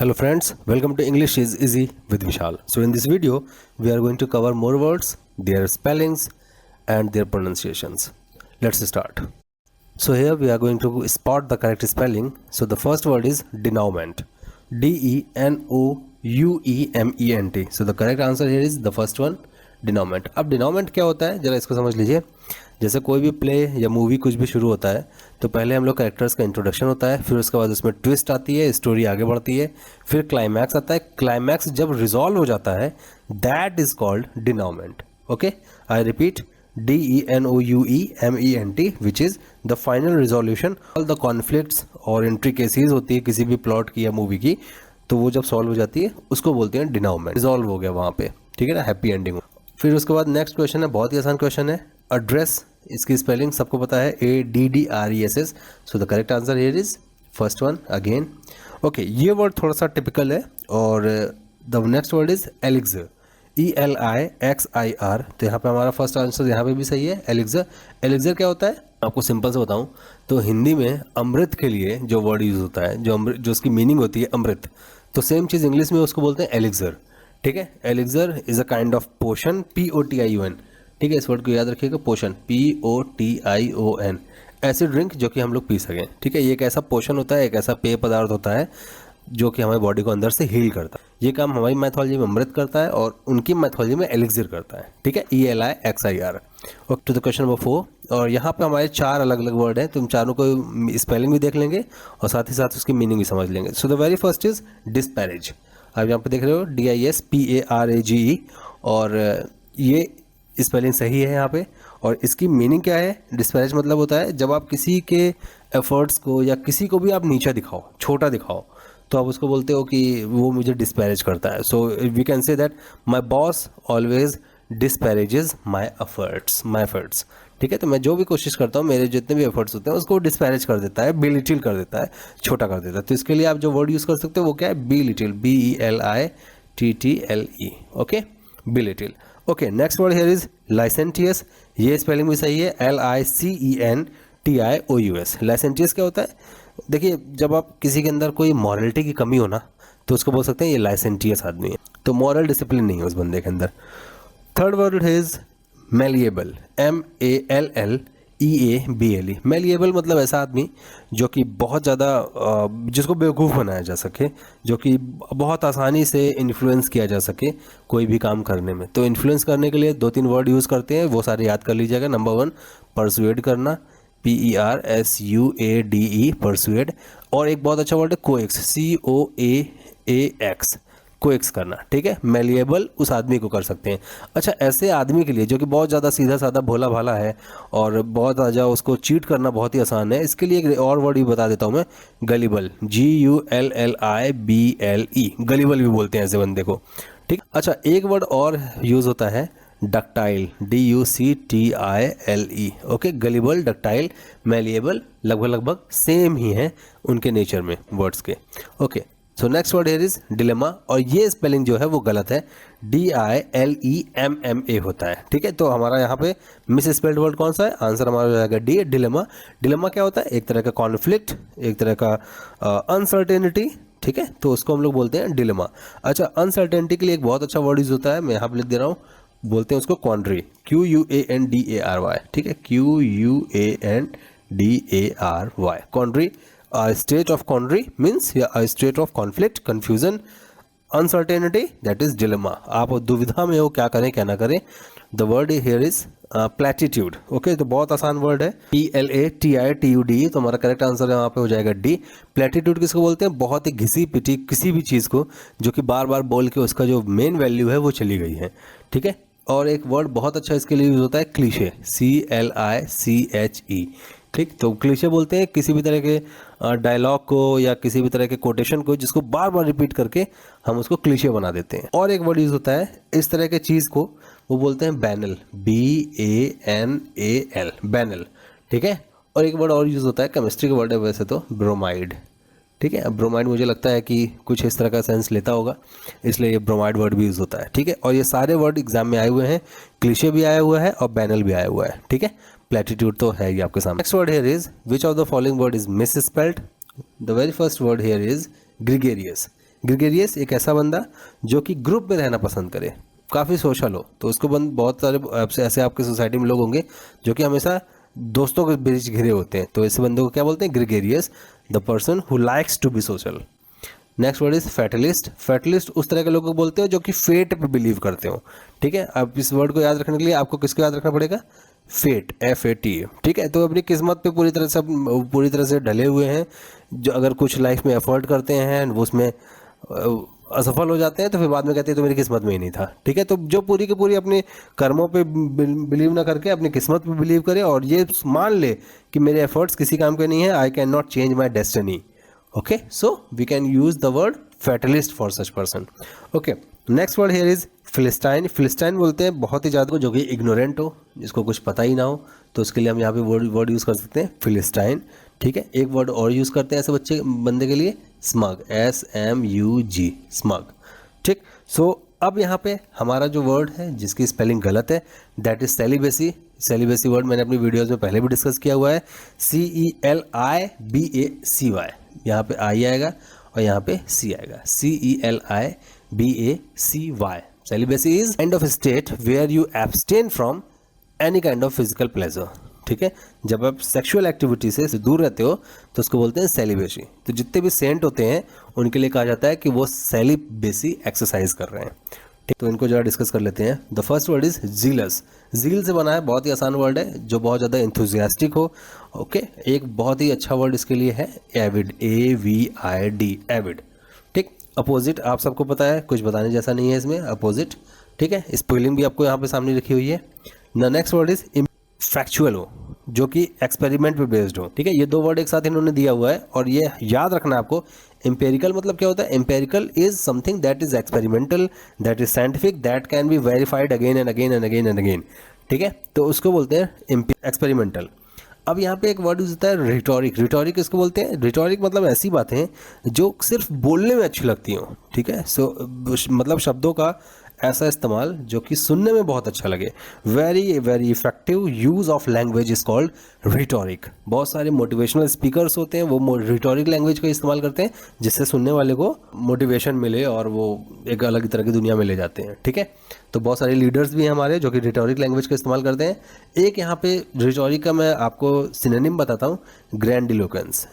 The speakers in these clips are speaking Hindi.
Hello friends, welcome to English is Easy with Vishal. So in this video, we are going to cover more words, their spellings and their pronunciations. Let's start. So here we are going to spot the correct spelling. So the first word is denouement. D-E-N-O-U-E-M-E-N-T. So the correct answer here is the first one, denouement. अब denouement क्या होता है, जरा इसको समझ लीजिए. जैसे कोई भी प्ले या मूवी कुछ भी शुरू होता है तो पहले हम लोग कैरेक्टर्स का इंट्रोडक्शन होता है, फिर उसके बाद उसमें ट्विस्ट आती है, स्टोरी आगे बढ़ती है, फिर क्लाइमैक्स आता है. क्लाइमैक्स जब रिजॉल्व हो जाता है that is called denouement. Okay, I repeat, DENOUEMENT, which is the final resolution. All the conflicts और इंट्रिकेसीज होती है किसी भी प्लॉट की या मूवी की, तो वो जब सॉल्व हो जाती है उसको बोलते हैं डिनाउमेंट. रिजॉल्व हो गया वहाँ पे, ठीक है ना, हैप्पी एंडिंग. फिर उसके बाद नेक्स्ट क्वेश्चन है, बहुत ही आसान क्वेश्चन है. एड्रेस, इसकी स्पेलिंग सबको पता है, ADDRESS. So the correct answer here is first one again. Okay, ये वर्ड थोड़ा सा टिपिकल है. और the next word is elixir, ELIXIR. तो यहाँ पे हमारा फर्स्ट आंसर यहाँ पे भी सही है, एलिक्सर. एलिक्सर क्या होता है, आपको सिंपल से बताऊँ तो हिंदी में अमृत के लिए जो वर्ड यूज़ होता है, जो अमृत, जो उसकी मीनिंग होती है अमृत, तो सेम चीज़ इंग्लिश में उसको बोलते हैं एलिक्सर. ठीक है, elixir is a kind of potion, POTION. ठीक है, इस वर्ड को याद रखिएगा, पोशन, POTION. ऐसी ड्रिंक जो कि हम लोग पी सकें. ठीक है, ये एक ऐसा पोशन होता है, एक ऐसा पेय पदार्थ होता है जो कि हमारी बॉडी को अंदर से हील करता है. ये काम हमारी मैथोलॉजी में अमृत करता है और उनकी मैथोलॉजी में एलिक्सर करता है. ठीक है, ELIXIR. Okay, to the question number 4. और यहाँ पे हमारे 4 अलग अलग वर्ड हैं, तो हम चारों को स्पेलिंग भी देख लेंगे और साथ ही साथ उसकी मीनिंग भी समझ लेंगे. So the very first is disparage. आप यहाँ पे देख रहे हो DISPARAGE, और ये स्पेलिंग सही है यहाँ पे. और इसकी मीनिंग क्या है, डिस्पैरेज मतलब होता है जब आप किसी के एफर्ट्स को या किसी को भी आप नीचा दिखाओ, छोटा दिखाओ, तो आप उसको बोलते हो कि वो मुझे डिस्पैरेज करता है. So we can say that my boss always disparages my efforts. ठीक है, तो मैं जो भी कोशिश करता हूँ, मेरे जितने भी एफर्ट्स होते हैं उसको डिस्पैरेज कर देता है, बेलिटिल कर देता है, छोटा कर देता है. तो इसके लिए आप जो वर्ड यूज़ कर सकते हो वो क्या है, belittle, BELITTLE. Okay, belittle. Okay, next word here is licentious. ये स्पेलिंग भी सही है, LICENTIOUS. लाइसेंटियस क्या होता है, देखिए जब आप किसी के अंदर कोई मॉरलिटी की कमी हो ना, तो उसको बोल सकते हैं ये लाइसेंटियस आदमी है, तो मॉरल डिसिप्लिन नहीं है उस बंदे के अंदर. Third word is malleable, MALLEABLE. Malleable मतलब ऐसा आदमी जो कि बहुत ज़्यादा, जिसको बेवकूफ़ बनाया जा सके, जो कि बहुत आसानी से इन्फ्लुएंस किया जा सके कोई भी काम करने में. तो इन्फ्लुएंस करने के लिए 2-3 वर्ड यूज़ करते हैं, वो सारे याद कर लीजिएगा. नंबर 1 परसुएड करना, PERSUADE, परसुएड. और एक बहुत अच्छा वर्ड है कोएक्स, COAAX, कोएक्स करना. ठीक है, मेलिएबल उस आदमी को कर सकते हैं. अच्छा, ऐसे आदमी के लिए जो कि बहुत ज़्यादा सीधा साधा भोला भाला है और बहुत ज़्यादा उसको चीट करना बहुत ही आसान है, इसके लिए एक और वर्ड भी बता देता हूँ मैं, गलिबल, GULLIBLE. गलिबल भी बोलते हैं ऐसे बंदे को. ठीक. अच्छा, एक वर्ड और यूज़ होता है, ductile, DUCTILE. Okay, gullible, ductile, malleable लगभग सेम ही हैं उनके नेचर में वर्ड्स के. Okay, so next word here is dilemma. और ये स्पेलिंग जो है वो गलत है, DILEMMA होता है. ठीक है, तो हमारा यहाँ पे मिस स्पेल्ड वर्ड कौन सा है, आंसर हमारा हो जाएगा D, डिलेमा. डिलेमा क्या होता है, एक तरह का कॉन्फ्लिक्ट, एक तरह का अनसर्टेनिटी. ठीक है, तो उसको हम लोग बोलते हैं डिलेमा. अच्छा, अनसर्टेनिटी के लिए एक बहुत अच्छा वर्ड यूज होता है, मैं यहाँ पे लिख दे रहा हूँ, बोलते हैं उसको क्वांड्री, QUANDARY. ठीक है, QUANDARY, क्वांड्री. A state of quandary means a state of conflict, confusion, uncertainty, that is dilemma. आप दुविधा में हो, क्या करें क्या ना करें. The word here is platitude. Okay, तो बहुत आसान वर्ड है, PLATITUDE. तो हमारा करेक्ट आंसर यहाँ पे हो जाएगा D. प्लेटिट्यूड किसको बोलते हैं, बहुत ही घिसी पिटी किसी भी चीज़ को जो कि बार बार बोल के उसका जो मेन वैल्यू है वो चली गई है. ठीक है, और एक वर्ड बहुत अच्छा इसके लिए यूज होता है, क्लीशे, CLICHE. ठीक, तो क्लीशे बोलते हैं किसी भी तरह के डायलॉग को या किसी भी तरह के कोटेशन को जिसको बार बार रिपीट करके हम उसको क्लीशे बना देते हैं. और एक वर्ड यूज होता है इस तरह के चीज़ को, वो बोलते हैं बैनल, BANAL, बैनल. ठीक है, और एक वर्ड और यूज होता है, केमिस्ट्री का वर्ड है वैसे तो, ब्रोमाइड. ठीक है, अब ब्रोमाइड मुझे लगता है कि कुछ इस तरह का सेंस लेता होगा, इसलिए ये ब्रोमाइड वर्ड भी यूज़ होता है. ठीक है, और ये सारे वर्ड एग्जाम में आए हुए हैं, क्लीशे भी आया हुआ है और बैनल भी आया हुआ है. ठीक है, प्लेटिट्यूड तो है ही आपके सामने. Next word here is, which of the following word is miss spelled. The very first word here is gregarious, gregarious एक ऐसा बंदा जो कि ग्रुप में रहना पसंद करे, काफ़ी सोशल हो, तो उसको बंद बहुत सारे ऐसे आपके सोसाइटी में लोग होंगे जो कि हमेशा दोस्तों के बीच घिरे होते हैं, तो ऐसे बंदे को क्या बोलते हैं? Gregarious, the person who likes to be social. Next word is fatalist. Fatalist उस तरह के लोगों को बोलते हो जो कि फेट पे बिलीव करते हो, ठीक है। अब इस वर्ड को याद रखने के लिए आपको किसको याद रखना पड़ेगा? फेट, FAT, ठीक है। तो अपनी किस्मत पे पूरी तरह से ढले हुए हैं, जो अगर कुछ लाइफ में एफर्ट करते हैं वो उसमें असफल हो जाते हैं तो फिर बाद में कहते हैं तो मेरी किस्मत में ही नहीं था, ठीक है। तो जो पूरी की पूरी अपने कर्मों पे बिलीव ना करके अपनी किस्मत पे बिलीव करे और ये मान ले कि मेरे एफर्ट्स किसी काम के नहीं है, I can not change my destiny. Okay, so we can use the word fatalist for such person. Okay, next word here is Philistine. Philistine बोलते हैं बहुत ही ज़्यादा को जो कि ignorant हो, जिसको कुछ पता ही ना हो, तो उसके लिए हम यहाँ पे वर्ड यूज़ कर सकते हैं Philistine, ठीक है। एक वर्ड और यूज़ करते हैं ऐसे बंदे के लिए, smug, SMUG, smug, ठीक। सो अब यहाँ पे हमारा जो वर्ड है जिसकी स्पेलिंग गलत है, that is celibacy. Celibacy word मैंने अपनी वीडियोज़ में पहले भी डिस्कस किया हुआ है, CELIBACY, यहाँ पे आई आएगा और यहाँ पे सी आएगा, CELIBACY। Celibacy is kind of state where you abstain from any kind of physical pleasure, ठीक है। जब आप सेक्सुअल एक्टिविटी से दूर रहते हो तो उसको बोलते हैं सेलिबेसी। तो जितने भी सेंट होते हैं उनके लिए कहा जाता है कि वो सेलिबेसी एक्सरसाइज कर रहे हैं, ठीक। तो इनको जरा डिस्कस कर लेते हैं। The first word is zealous. Zeal से बना है, बहुत ही आसान वर्ड है, जो बहुत ज़्यादा इंथुजियास्टिक हो। ओके, एक बहुत ही अच्छा वर्ड इसके लिए है एविड, AVID, एविड, ठीक। अपोजिट आप सबको पता है, कुछ बताने जैसा नहीं है इसमें, अपोजिट, ठीक है। स्पेलिंग भी आपको यहाँ पे सामने लिखी हुई है। The next word is factual हो, जो कि एक्सपेरिमेंट पे बेस्ड हो, ठीक है। ये दो वर्ड एक साथ इन्होंने दिया हुआ है और ये याद रखना है आपको। एम्पेरिकल मतलब क्या होता है? Empirical is something that is experimental, that is scientific, that can be verified again and again and again and again, ठीक है। तो उसको बोलते हैं एक्सपेरिमेंटल। अब यहाँ पे एक वर्ड यूज होता है रिटोरिक। रिटोरिक किसको बोलते हैं? रिटोरिक मतलब ऐसी बातें जो सिर्फ बोलने में अच्छी लगती हों, ठीक है। सो मतलब शब्दों का ऐसा इस्तेमाल जो कि सुनने में बहुत अच्छा लगे। Very very effective use of language is called rhetoric. बहुत सारे मोटिवेशनल स्पीकर्स होते हैं, वो रिटोरिक लैंग्वेज का इस्तेमाल करते हैं जिससे सुनने वाले को मोटिवेशन मिले और वो एक अलग तरह की दुनिया में ले जाते हैं, ठीक है। तो बहुत सारे लीडर्स भी हैं हमारे जो कि रिटोरिक लैंग्वेज का इस्तेमाल करते हैं। एक यहाँ पे रिटोरिक का मैं आपको सिनोनिम बताता हूँ, ग्रैंडिलोक्वेंस,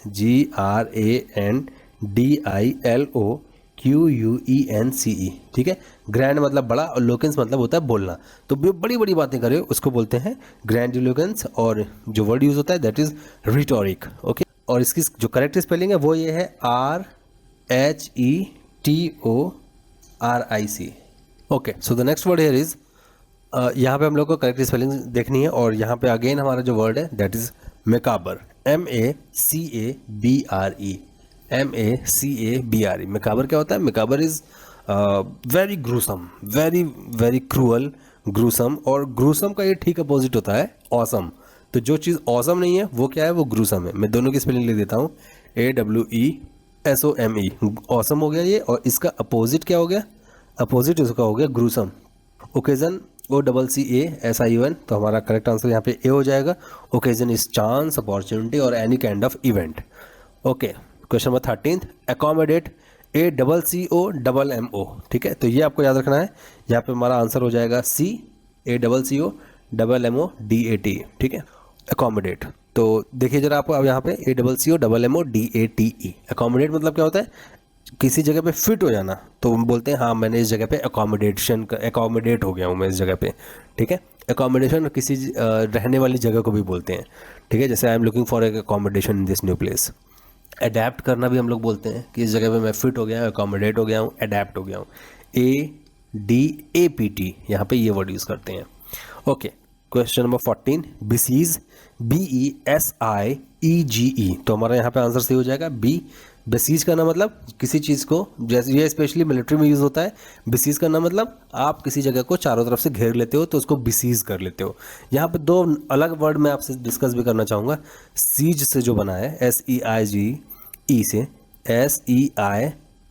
GRANDILOQUENCE, ठीक है। ग्रैंड मतलब बड़ा और लोकेंस मतलब होता है बोलना, तो बड़ी बड़ी बातें करे उसको बोलते हैं ग्रैंडिलोक्वेंस, और जो वर्ड यूज होता है दैट इज रिटोरिक, ओके। और इसकी जो करेक्ट स्पेलिंग है वो ये है RHETORIC, okay. So the next word here is, यहाँ पे हम लोग को करेक्ट स्पेलिंग देखनी है और यहाँ पे अगेन हमारा जो वर्ड है that is macabre, MACABRE। Macabre क्या होता है? Macabre is very gruesome, very very cruel, gruesome. और ग्रूसम का ये ठीक अपोजिट होता है ऑसम। तो जो चीज़ ऑसम नहीं है वो क्या है? वो ग्रूसम है। मैं दोनों की स्पेलिंग लिख देता हूँ, AWESOME, ऑसम हो गया ये, और इसका अपोजिट क्या हो गया? अपोजिट इसका हो गया ग्रूसम। ओकेजन, OCCASION, तो हमारा करेक्ट आंसर यहाँ पे ए हो जाएगा। ओकेजन इज चांस, अपॉर्चुनिटी और any kind of event, okay. Question number 13, accommodate, ACCOMMO, ठीक है। तो ये आपको याद रखना है। यहाँ पे हमारा आंसर हो जाएगा CACCOMMODAT, ठीक है, एकोमोडेट। तो देखिए जरा आप अब यहाँ पे ACCOMMODATE, एकोमोडेट मतलब क्या होता है? किसी जगह पे फिट हो जाना, तो हम बोलते हैं हाँ मैंने इस जगह पे एकोमोडेट हो गया हूँ मैं इस जगह पे, ठीक है। एकोमोडेशन किसी रहने वाली जगह को भी बोलते हैं, ठीक है। जैसे I am looking for accommodation in this new place. Adapt करना भी हम लोग बोलते हैं कि इस जगह पे मैं फिट हो गया हूँ, एकोमोडेट हो गया हूँ, अडेप्ट हो गया हूँ, ADAPT, यहाँ पे ये वर्ड यूज़ करते हैं, ओके। क्वेश्चन नंबर 14, बिसीज, BESIEGE, तो हमारा यहाँ पे आंसर सही हो जाएगा बी। बेसीज करना मतलब किसी चीज़ को, जैसे ये स्पेशली मिलिट्री में यूज़ होता है। बेसीज करना मतलब आप किसी जगह को चारों तरफ से घेर लेते हो तो उसको बेसीज कर लेते हो। यहाँ पे दो अलग वर्ड मैं आपसे डिस्कस भी करना चाहूँगा। सीज से जो बना है SEIGE से,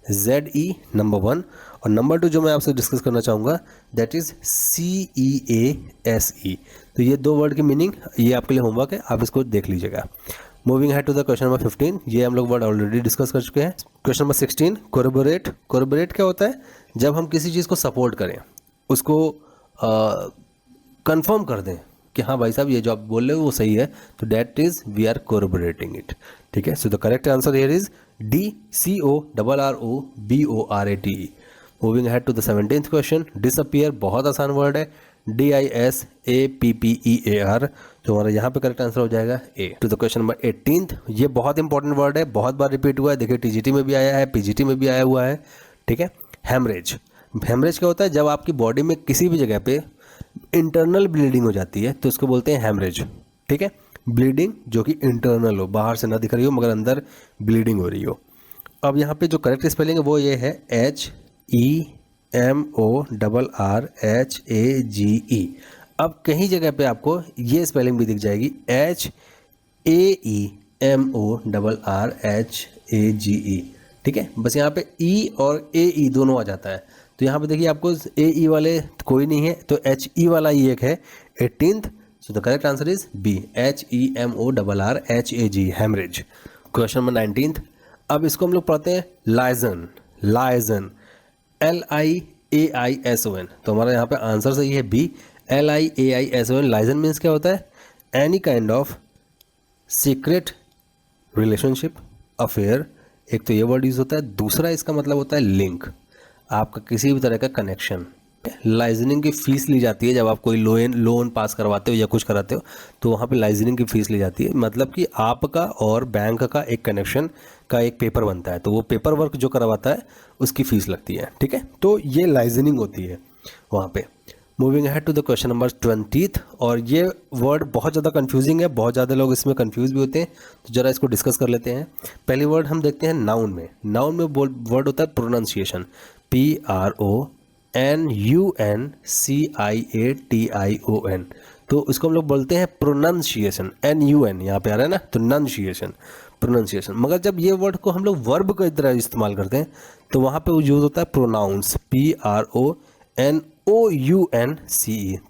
SEIZE नंबर 1, और नंबर 2 जो मैं आपसे डिस्कस करना चाहूँगा दैट इज़ CEASE। तो ये दो वर्ड की मीनिंग, ये आपके लिए होमवर्क है, आप इसको देख लीजिएगा। मूविंग है टू द क्वेश्चन नंबर 15, ये हम लोग वर्ड ऑलरेडी डिस्कस कर चुके हैं। Question number 16, कोरबोरेट। कोरबोरेट क्या होता है? जब हम किसी चीज़ को सपोर्ट करें, उसको कंफर्म कर दें कि हाँ भाई साहब ये जो आप बोल रहे हो वो सही है, तो that is we are corroborating it. ठीक है, so the correct answer here is D, CORROBORATE। Moving head to the 17th question, disappear. बहुत आसान वर्ड है, DISAPPEAR, तो हमारा यहाँ पे करेक्ट आंसर हो जाएगा ए। टू द क्वेश्चन नंबर 18, ये बहुत इंपॉर्टेंट वर्ड है, बहुत बार रिपीट हुआ है, देखिए TGT में भी आया है, PGT में भी आया हुआ है। ठीक है, हेमरेज। हेमरेज क्या होता है? जब आपकी बॉडी में किसी भी जगह पे इंटरनल ब्लीडिंग हो जाती है तो उसको बोलते हैं हेमरेज। ठीक है, ब्लीडिंग जो कि इंटरनल हो, बाहर से ना दिख रही हो मगर अंदर ब्लीडिंग हो रही हो। अब यहाँ पे जो करेक्ट स्पेलिंग है वो ये है HEMORRHAGE। अब कहीं जगह पे आपको ये स्पेलिंग भी दिख जाएगी HAEMORRHAGE। ठीक है, बस यहाँ पे ई और AE दोनों आ जाता है, तो यहाँ पे देखिए आपको AE वाले कोई नहीं है, तो HE वाला ही एक है 18th। So the correct answer is B, HEMORRHAGE, haemorrhage. Question number 19th, अब इसको हम लोग पढ़ते हैं लाइजन। लाइजन, LIAISON, तो हमारा यहाँ पे आंसर सही है बी, LIAISON। लाइजन मीन्स क्या होता है? Any kind of secret relationship, affair. एक तो ये वर्ड यूज होता है, दूसरा इसका मतलब होता है लिंक, आपका किसी भी तरह का कनेक्शन। लाइजनिंग की फीस ली जाती है जब आप कोई लोन पास करवाते हो या कुछ कराते हो, तो वहाँ पे लाइजनिंग की फीस ली जाती है, मतलब कि आपका और बैंक का एक कनेक्शन का एक पेपर बनता है, तो वो पेपर वर्क जो करवाता है उसकी फीस लगती है। ठीक है, तो ये लाइजनिंग होती है वहाँ पे। Moving ahead to the question number 20th, और ये वर्ड बहुत ज़्यादा कंफ्यूजिंग है, बहुत ज़्यादा लोग इसमें कंफ्यूज भी होते हैं, तो ज़रा इसको डिस्कस कर लेते हैं। पहली वर्ड हम देखते हैं नाउन में। नाउन में वर्ड होता है प्रोनाउंसिएशन, PRONUNCIATION, तो इसको हम लोग बोलते हैं प्रोनाउंसिएशन, NUN यहाँ पे आ रहा है ना, तो नंसिएशन, प्रोनाउंसिएशन। मगर जब ये वर्ड को हम लोग वर्ब की तरह इस्तेमाल करते हैं तो वहाँ पे यूज होता है प्रोनाउंस, PRONOUNCE,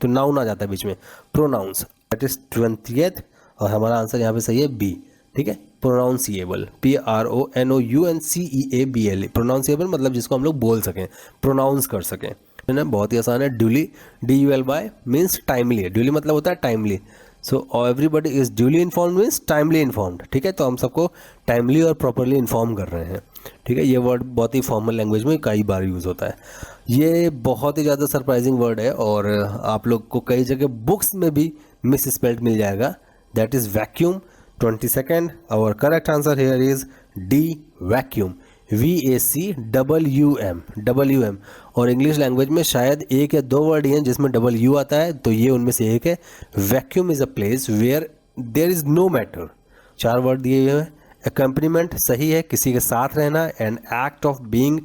तो नाउन आ जाता है बीच में, प्रोनाउंस। दैट इज 20th, और हमारा आंसर यहाँ पे सही है बी। ठीक है, प्रोनाउंसिएबल, PRONOUNCEABLE, प्रोनाउंसिएबल मतलब जिसको हम लोग बोल सकें, प्रोनाउंस कर सकें। है ना, बहुत ही आसान है। Duly, DULY means timely, duly मतलब होता है timely, so everybody is duly informed means timely informed. ठीक है, तो हम सबको टाइमली और प्रॉपरली इन्फॉर्म कर रहे हैं। ठीक है, ये वर्ड बहुत ही फॉर्मल लैंग्वेज में कई बार यूज़ होता है। ये बहुत ही ज़्यादा सरप्राइजिंग वर्ड है और आप लोग को कई जगह बुक्स में भी मिस स्पेल्ड मिल जाएगा, that is vacuum. 22nd, our correct answer here is D, vacuum, WACWM। और इंग्लिश लैंग्वेज में शायद एक या दो वर्ड ही हैं जिसमें W आता है, तो ये उनमें से एक है। Vacuum is a place where there is no matter. 4 word दिए हुए हैं। अकम्पनीमेंट सही है, किसी के साथ रहना, and act of being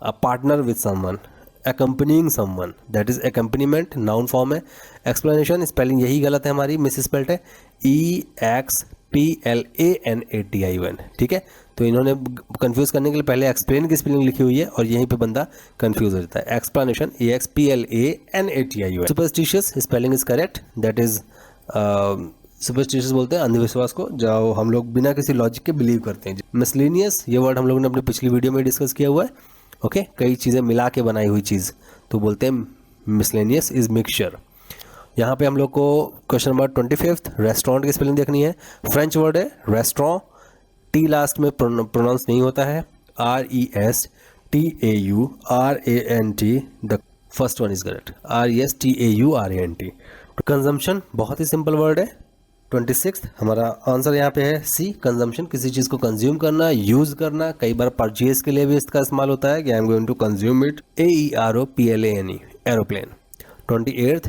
a partner with someone, accompanying someone, that is accompaniment, noun form है। एक्सप्लेनेशन, स्पेलिंग यही गलत है हमारी, मिस स्पेल्ड है, EXPLANATION। ठीक है, तो इन्होंने कंफ्यूज करने के लिए पहले एक्सप्लेन की स्पेलिंग लिखी हुई है और यहीं पे बंदा कंफ्यूज हो जाता है। Explanation, EXPLANATION। Superstitious, spelling is correct, that is superstitious बोलते हैं अंधविश्वास को, जो हम लोग बिना किसी लॉजिक के बिलीव करते हैं। मिसलेनियस, ये वर्ड हम लोगों ने अपनी पिछली वीडियो में डिस्कस किया हुआ है। ओके, कई चीज़ें मिला के बनाई हुई चीज़, तो बोलते हैं मिसलेनियस इज मिक्सचर। यहाँ पे हम लोग को क्वेश्चन नंबर 25th, रेस्टोरेंट की स्पेलिंग देखनी है। फ्रेंच वर्ड है रेस्टोरेंट, टी लास्ट में प्रोनाउंस नहीं होता है, RESTAURANT, the first one is correct, RESTAURANT। Consumption बहुत ही सिंपल वर्ड है। 26th, हमारा आंसर यहाँ पे है सी, कंजम्पशन, किसी चीज़ को कंज्यूम करना, यूज़ करना। कई बार परचेज के लिए भी इसका इस्तेमाल होता है कि I am going to consume it, AEROPLANE, aeroplane. 28th,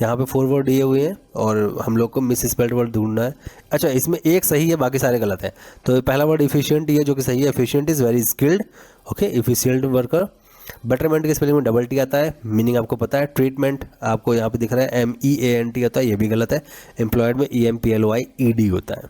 यहाँ पे 4 वर्ड दिए हुए हैं और हम लोग को मिस स्पेल्ड वर्ड ढूंढना है। अच्छा, इसमें एक सही है, बाकी सारे गलत हैं। तो पहला वर्ड इफिशिएंट ही है जो कि सही है, efficient is very skilled. Okay, efficient worker. Betterment की स्पेलिंग में डबल टी आता है, मीनिंग आपको पता है। ट्रीटमेंट आपको यहाँ पे दिख रहा है MEANT होता है, ये भी गलत है। एम्प्लॉयड में EMPLOYED होता है।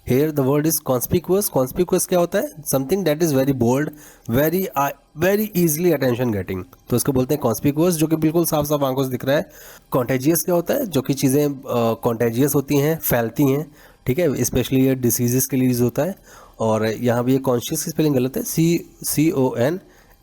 Here the word is conspicuous. Conspicuous क्या होता है? Something that is very bold, very easily attention getting, तो इसको बोलते हैं कॉन्स्पिक्यूअस, जो कि बिल्कुल साफ साफ आंखों से दिख रहा है। कॉन्टेजियस क्या होता है? जो कि चीज़ें कॉन्टेजियस होती हैं, फैलती हैं। ठीक है, स्पेशली ये डिसीजेस के लिए यूज होता है। और यहाँ भी ये कॉन्शियस की स्पेलिंग गलत है,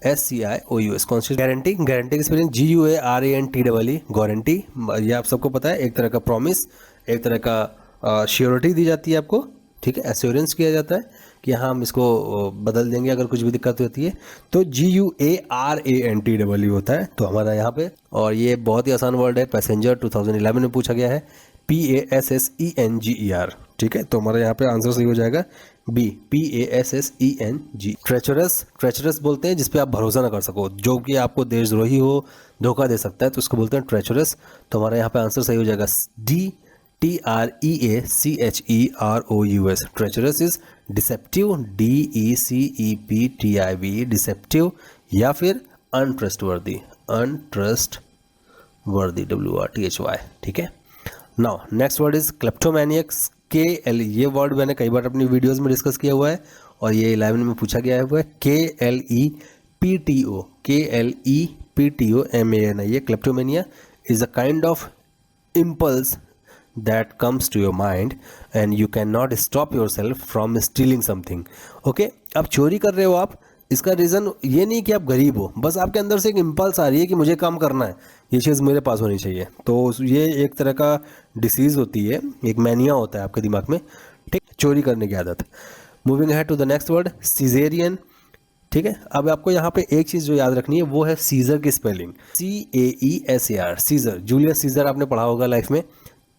CONSCIOUS, कॉन्शियस। गारंटी, गारंटी की स्पेलिंग GUARANTEE, गारंटी। ये आप सबको पता है, एक तरह का प्रॉमिस, एक तरह का श्योरिटी दी जाती है आपको, ठीक है, एश्योरेंस किया जाता है कि हाँ हम इसको बदल देंगे अगर कुछ भी दिक्कत होती है। तो GUARANTEE होता है तो हमारा यहाँ पे। और ये बहुत ही आसान वर्ड है, पैसेंजर 2011 में पूछा गया है, PASSENGER, ठीक है। तो हमारा यहाँ पे आंसर सही हो जाएगा B, PASSENG। ट्रेचरस, ट्रेचरस बोलते हैं जिसपे आप भरोसा ना कर सको, जो कि आपको देशद्रोही हो, धोखा दे सकता है, तो उसको बोलते हैं ट्रेचरस। तो हमारा यहाँ पे आंसर सही हो जाएगा D, TREACHEROUS। Treacherous is deceptive, DECEPTIV, deceptive, या फिर अनट्रस्टवर्दी, अनट्रस्टवर्दी, WRTHY, ठीक है। Now next word is kleptomaniac, KL। ये वर्ड मैंने कई बार अपनी वीडियोस में डिस्कस किया हुआ है और ये 11 में पूछा गया हुआ है। KLEPTO, KLEPTO MAN। ये kleptomania is a kind of impulse that comes to your mind and you cannot stop yourself from stealing something. Okay, अब चोरी कर रहे हो आप, इसका रीज़न ये नहीं कि आप गरीब हो, बस आपके अंदर से एक इम्पल्स आ रही है कि मुझे काम करना है, ये चीज़ मेरे पास होनी चाहिए। तो ये एक तरह का डिसीज़ होती है, एक मैनिया होता है आपके दिमाग में, ठीक, चोरी करने की आदत। Moving ahead to the next word, caesarean, ठीक है। अब आपको यहाँ पे एक चीज़ जो याद रखनी है वो है सीजर की spelling, CAESAR, Caesar. Julius Caesar आपने पढ़ा होगा लाइफ में,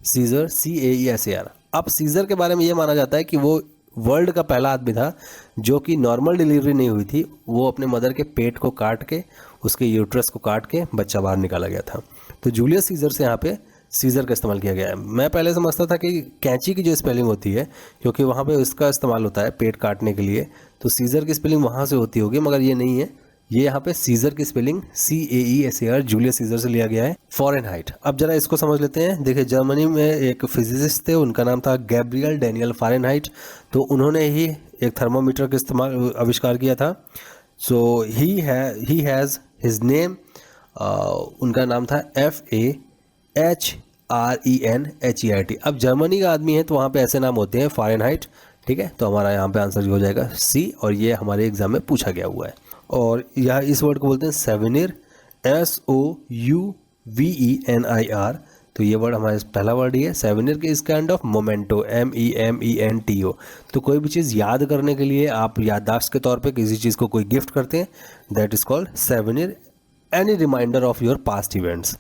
सीजर, CAESAR। अब सीजर के बारे में ये माना जाता है कि वो वर्ल्ड का पहला आदमी था जो कि नॉर्मल डिलीवरी नहीं हुई थी, वो अपने मदर के पेट को काट के, उसके यूट्रस को काट के बच्चा बाहर निकाला गया था। तो जूलियस सीजर से यहाँ पे सीजर का इस्तेमाल किया गया है। मैं पहले समझता था कि कैंची की जो स्पेलिंग होती है, क्योंकि वहाँ पे उसका इस्तेमाल होता है पेट काटने के लिए, तो सीजर की स्पेलिंग वहाँ से होती होगी, मगर ये नहीं है। ये यहाँ पे सीजर की स्पेलिंग CAESAR, जूलियस सीजर से लिया गया है। फ़ारेनहाइट, अब जरा इसको समझ लेते हैं। देखिए, जर्मनी में एक फिजिसिस्ट थे, उनका नाम था गैब्रियल डेनियल फ़ारेनहाइट। तो उन्होंने ही एक थर्मोमीटर का इस्तेमाल आविष्कार किया था। सो ही हैज़ हिज नेम, उनका नाम था FAHRENHEIT। अब जर्मनी का आदमी है तो वहाँ पे ऐसे नाम होते हैं, फ़ारेनहाइट, ठीक है। तो हमारा यहाँ पे आंसर हो जाएगा C, और ये हमारे एग्जाम में पूछा गया हुआ है। और यह इस वर्ड को बोलते हैं सेवेनिर, SOUVENIR। तो ये वर्ड हमारा पहला वर्ड ही है। सेवेनिर के इस काइंड ऑफ मोमेंटो, MEMENTO। तो कोई भी चीज़ याद करने के लिए आप याददाश्त के तौर पे किसी चीज़ को कोई गिफ्ट करते हैं, that is called souvenir. Any reminder of your past events,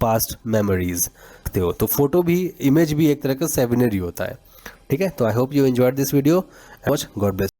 past memories हो। तो फोटो भी, इमेज भी एक तरह का सेवेनिर ही होता है, ठीक है। तो I hope you enjoyed this video. God bless.